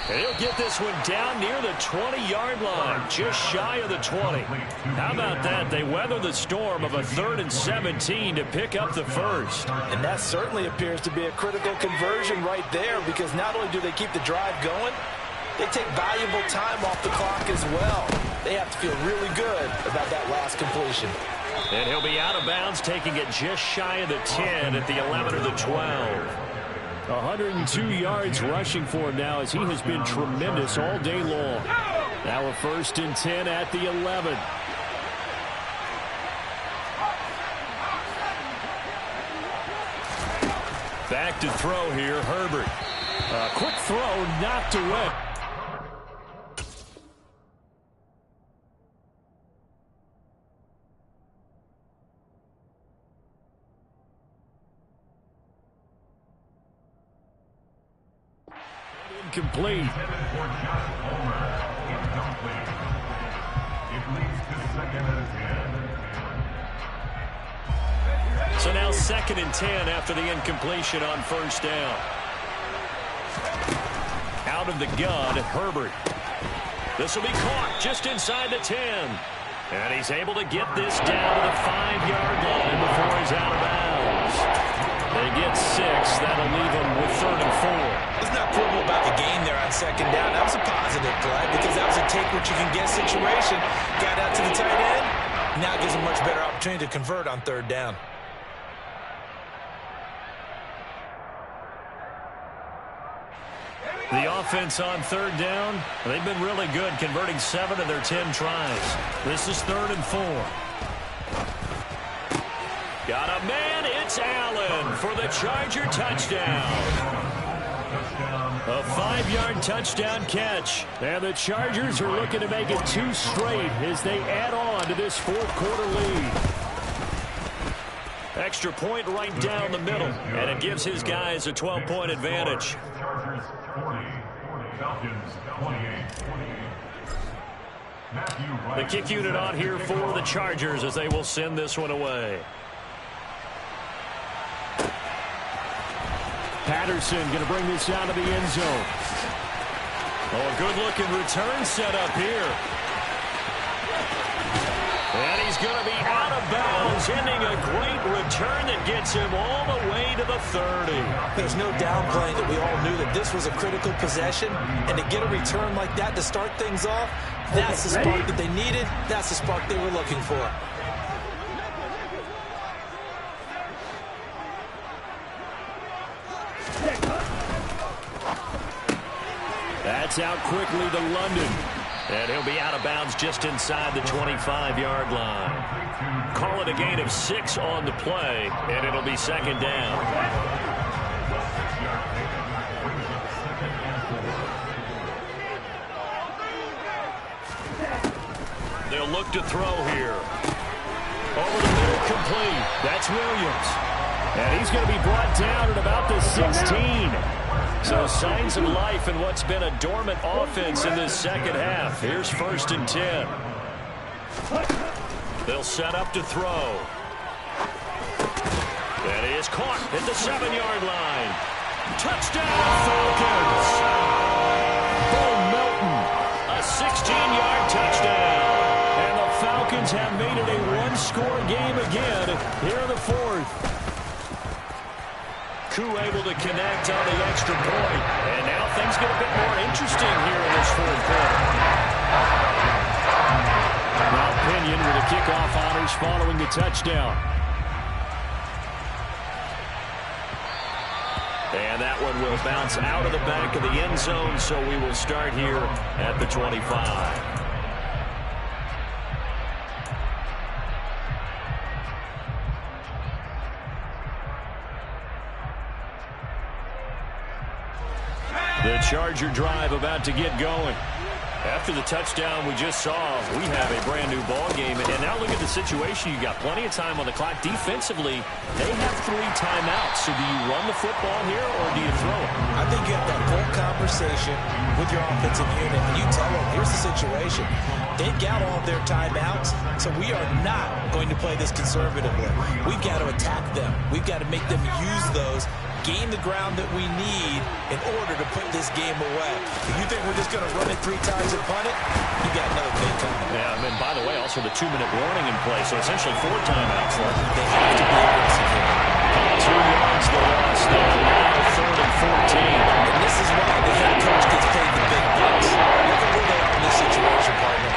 And he'll get this one down near the 20-yard line, just shy of the 20. How about that? They weather the storm of a 3rd and 17 to pick up the first. And that certainly appears to be a critical conversion right there because not only do they keep the drive going, they take valuable time off the clock as well. They have to feel really good about that last completion. And he'll be out of bounds, taking it just shy of the 10 at the 11 or the 12. 102 yards rushing for him now as he has been tremendous all day long. Now a 1st and 10 at the 11. Back to throw here, Herbert. A quick throw knocked away. Incomplete. So now 2nd and 10 after the incompletion on 1st down. Out of the gun, Herbert. This will be caught just inside the 10. And he's able to get this down to the 5-yard line before he's out of bounds. They get 6. That'll leave them with 3rd and 4. Let's not quibble about the gain there on 2nd down. That was a positive play because that was a take-what-you-can-get situation. Got out to the tight end. Now gives a much better opportunity to convert on 3rd down. The offense on 3rd down, they've been really good, converting 7 of their 10 tries. This is 3rd and 4. Got a man, it's Allen for the Charger touchdown. A 5-yard touchdown catch. And the Chargers are looking to make it 2 straight as they add on to this fourth-quarter lead. Extra point right down the middle, and it gives his guys a 12-point advantage. Chargers 40, Falcons 28. The kick unit on here for the Chargers as they will send this one away. Patterson going to bring this out of the end zone. Oh, a good-looking return set up here. And he's going to be out of bounds, ending a great return that gets him all the way to the 30. There's no downplaying that we all knew that this was a critical possession, and to get a return like that to start things off, that's the spark that they needed. That's the spark they were looking for. That's out quickly to London. And he'll be out of bounds just inside the 25-yard line. Call it a gain of 6 on the play, and it'll be second down. They'll look to throw here. Over the middle, complete. That's Williams. And he's going to be brought down at about the 16. So signs of life in what's been a dormant offense in this second half. Here's 1st and 10. They'll set up to throw. And he is caught at the 7-yard line. Touchdown, Falcons! Bo Melton, a 16-yard touchdown. And the Falcons have made it a one-score game again here in the 4th. Koo able to connect on the extra point. And now things get a bit more interesting here in this 4th quarter. Now Pinion with the kickoff honors following the touchdown. And that one will bounce out of the back of the end zone, so we will start here at the 25. The Charger drive about to get going. After the touchdown we just saw, we have a brand new ball game. And now look at the situation. You got plenty of time on the clock. Defensively, they have 3 timeouts. So do you run the football here or do you throw it? I think you have that full conversation with your offensive unit, and you tell them, here's the situation. They've got all of their timeouts, so we are not going to play this conservatively. We've got to attack them. We've got to make them use those, gain the ground that we need in order to put this game away. If you think we're just going to run it 3 times and punt it, you got another thing coming. Yeah, and by the way, also the 2-minute warning in play, so essentially 4 timeouts left. They have to be aggressive here. 2 yards the loss there. Now 3rd and 14. And this is why the head coach gets paid the big bucks. Look at where they are in this situation, partner.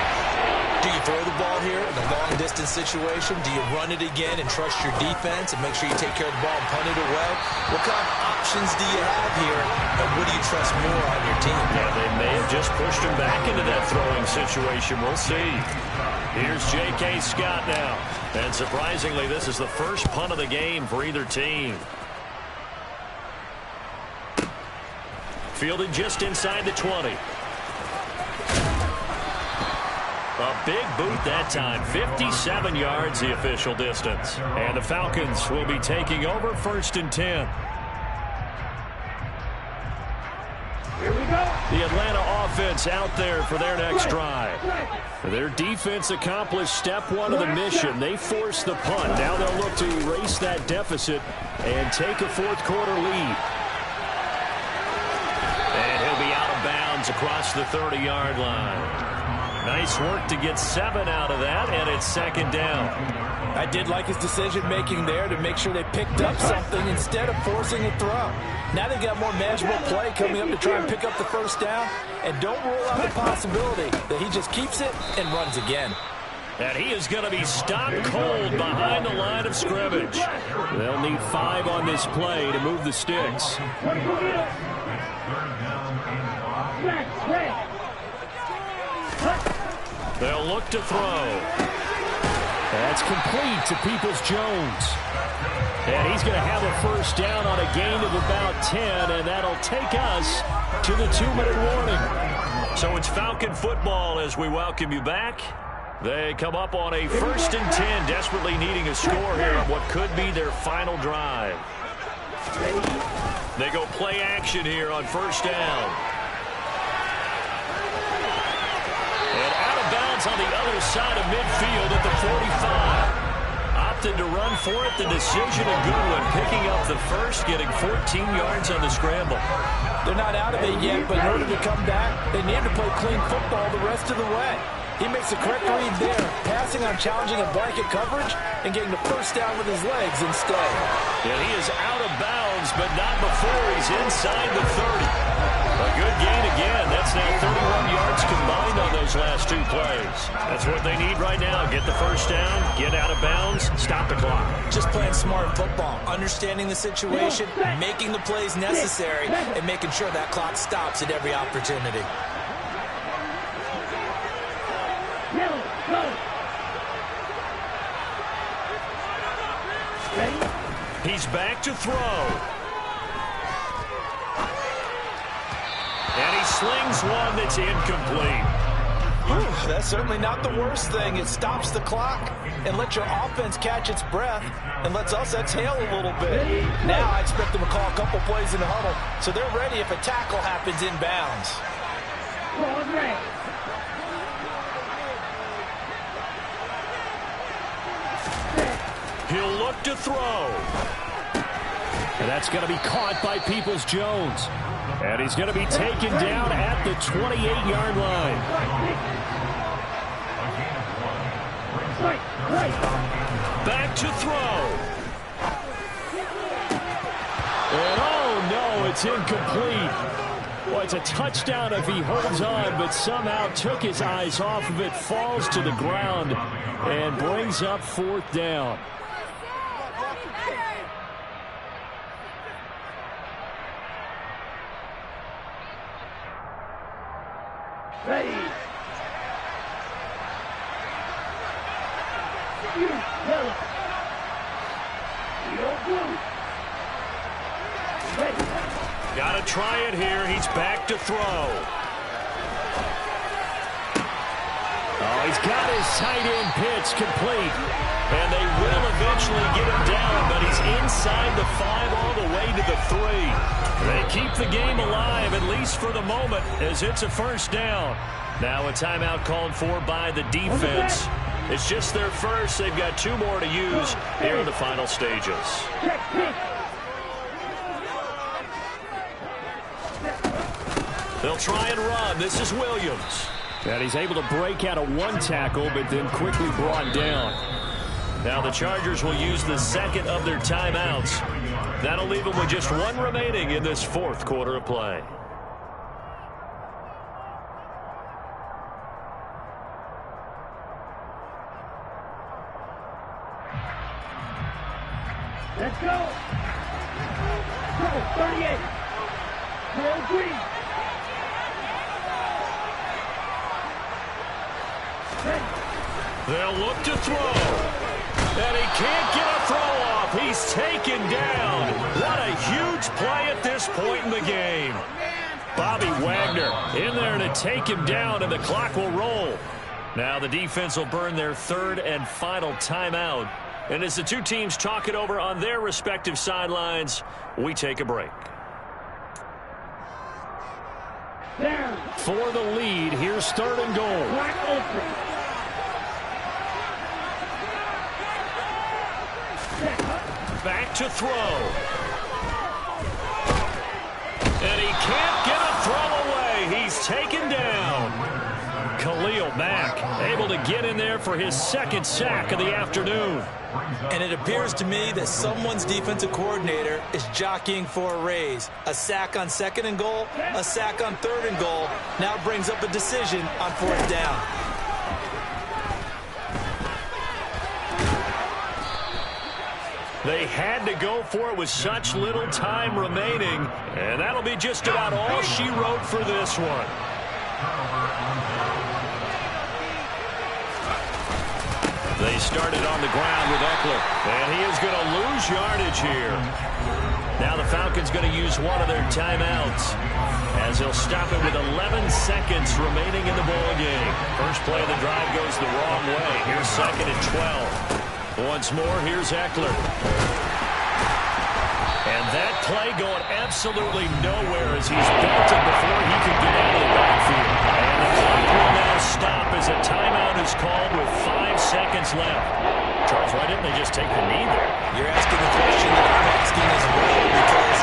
Do you throw the ball here in a long-distance situation? Do you run it again and trust your defense and make sure you take care of the ball and punt it away? What kind of options do you have here, and what do you trust more on your team? Yeah, they may have just pushed him back into that throwing situation. We'll see. Here's J.K. Scott now. And surprisingly, this is the first punt of the game for either team. Fielded just inside the 20. A big boot that time. 57 yards the official distance. And the Falcons will be taking over 1st and 10. Here we go. The Atlanta offense out there for their next drive. Their defense accomplished step 1 of the mission. They forced the punt. Now they'll look to erase that deficit and take a 4th quarter lead. And he'll be out of bounds across the 30-yard line. Nice work to get 7 out of that, and it's 2nd down. I did like his decision-making there to make sure they picked up something instead of forcing a throw. Now they got more manageable play coming up to try and pick up the 1st down, and don't rule out the possibility that he just keeps it and runs again. And he is going to be stopped cold behind the line of scrimmage. They'll need 5 on this play to move the sticks. They'll look to throw. That's complete to Peoples-Jones. And he's going to have a first down on a gain of about 10, and that'll take us to the 2-minute warning. So it's Falcon football as we welcome you back. They come up on a 1st and 10, desperately needing a score here on what could be their final drive. They go play action here on 1st down. And out of bounds on the other side of midfield at the 45. Opted to run for it. The decision a good one. Picking up the first, getting 14 yards on the scramble. They're not out of it yet, but in order to come back, they need to play clean football the rest of the way. He makes the correct read there, passing on challenging a blanket coverage and getting the first down with his legs instead. And he is out of bounds, but not before he's inside the 30. A good gain again. That's now 31 yards combined on those last 2 plays. That's what they need right now. Get the first down, get out of bounds, stop the clock. Just playing smart football, understanding the situation, making the plays necessary, and making sure that clock stops at every opportunity. He's back to throw. And he slings one that's incomplete. Whew, that's certainly not the worst thing. It stops the clock and lets your offense catch its breath and lets us exhale a little bit. Now I expect them to call a couple plays in the huddle so they're ready if a tackle happens inbounds. He'll look to throw. And that's going to be caught by Peoples-Jones. And he's going to be taken down at the 28-yard line. Back to throw. And oh no, it's incomplete. Well, it's a touchdown if he holds on, but somehow took his eyes off of it, falls to the ground, and brings up 4th down. Ready. Yellow. Blue. Ready. Got to try it here. He's back to throw. Oh, he's got his tight end pitch complete. And they will eventually get him down, but he's inside the 5 all the way to the 3. They keep the game alive, at least for the moment, as it's a first down. Now a timeout called for by the defense. It's just their first. They've got 2 more to use here in the final stages. They'll try and run. This is Williams. And he's able to break out of 1 tackle, but then quickly brought down. Now the Chargers will use the second of their timeouts. That'll leave them with just 1 remaining in this 4th quarter of play. Let's go. Go, 38. Go green. They'll look to throw. And he can't get a throw off. He's taken down. What a huge play at this point in the game. Bobby Wagner in there to take him down, and the clock will roll. Now the defense will burn their 3rd and final timeout. And as the 2 teams talk it over on their respective sidelines, we take a break. For the lead, here's 3rd and goal. Back to throw. And he can't get a throw away. He's taken down. Khalil Mack able to get in there for his 2nd sack of the afternoon. And it appears to me that someone's defensive coordinator is jockeying for a raise. A sack on 2nd and goal, a sack on 3rd and goal. Now brings up a decision on 4th down. They had to go for it with such little time remaining, and that'll be just about all she wrote for this one. They He started on the ground with Eckler. And he is going to lose yardage here. Now the Falcons going to use one of their timeouts as he'll stop it with 11 seconds remaining in the ball game. First play of the drive goes the wrong way. Here's 2nd and 12. Once more, here's Eckler. And that play going absolutely nowhere as he's belted before he can get out of the backfield. And the clock will now stop as a timeout is called with 5 seconds left. Charles, why didn't they just take the knee there? You're asking the question that I'm asking as well, because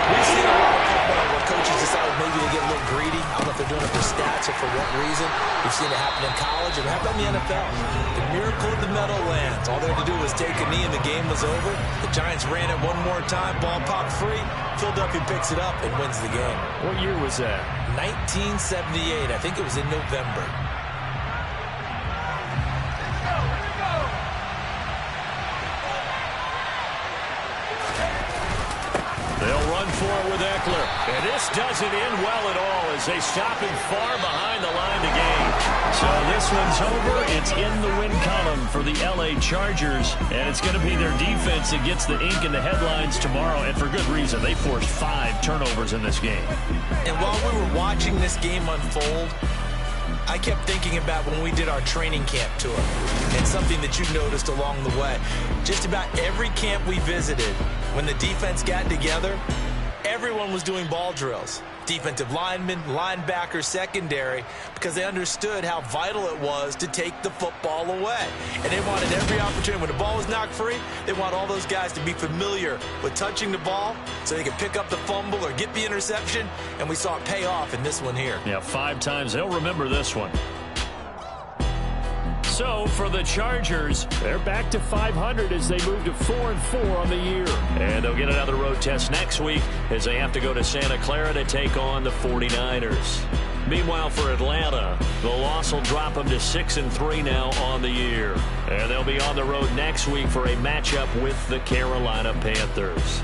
we've seen a lot of football where coaches decide maybe to get a little greedy. I don't know if they're doing it for stats or for what reason. We've seen it happen in college and happen in the NFL. The miracle of the Meadowlands. All they had to do was take a knee and the game was over. The Giants ran it one more time. Ball popped free. Philadelphia picks it up and wins the game. What year was that? 1978. I think it was in November. They'll run for it with Eckler. And this doesn't end well at all as they stop him far behind the line to gain. So this one's over. It's in the win column for the LA Chargers. And it's going to be their defense that gets the ink in the headlines tomorrow. And for good reason. They forced 5 turnovers in this game. And while we were watching this game unfold, I kept thinking about when we did our training camp tour and something that you noticed along the way. Just about every camp we visited, when the defense got together, everyone was doing ball drills. Defensive linemen, linebackers, secondary, because they understood how vital it was to take the football away. And they wanted every opportunity. When the ball was knocked free, they want all those guys to be familiar with touching the ball so they could pick up the fumble or get the interception. And we saw it pay off in this one here. Yeah, 5 times. They'll remember this one. So for the Chargers, they're back to 500 as they move to 4-4 on the year. And they'll get another road test next week as they have to go to Santa Clara to take on the 49ers. Meanwhile, for Atlanta, the loss will drop them to 6-3 now on the year. And they'll be on the road next week for a matchup with the Carolina Panthers.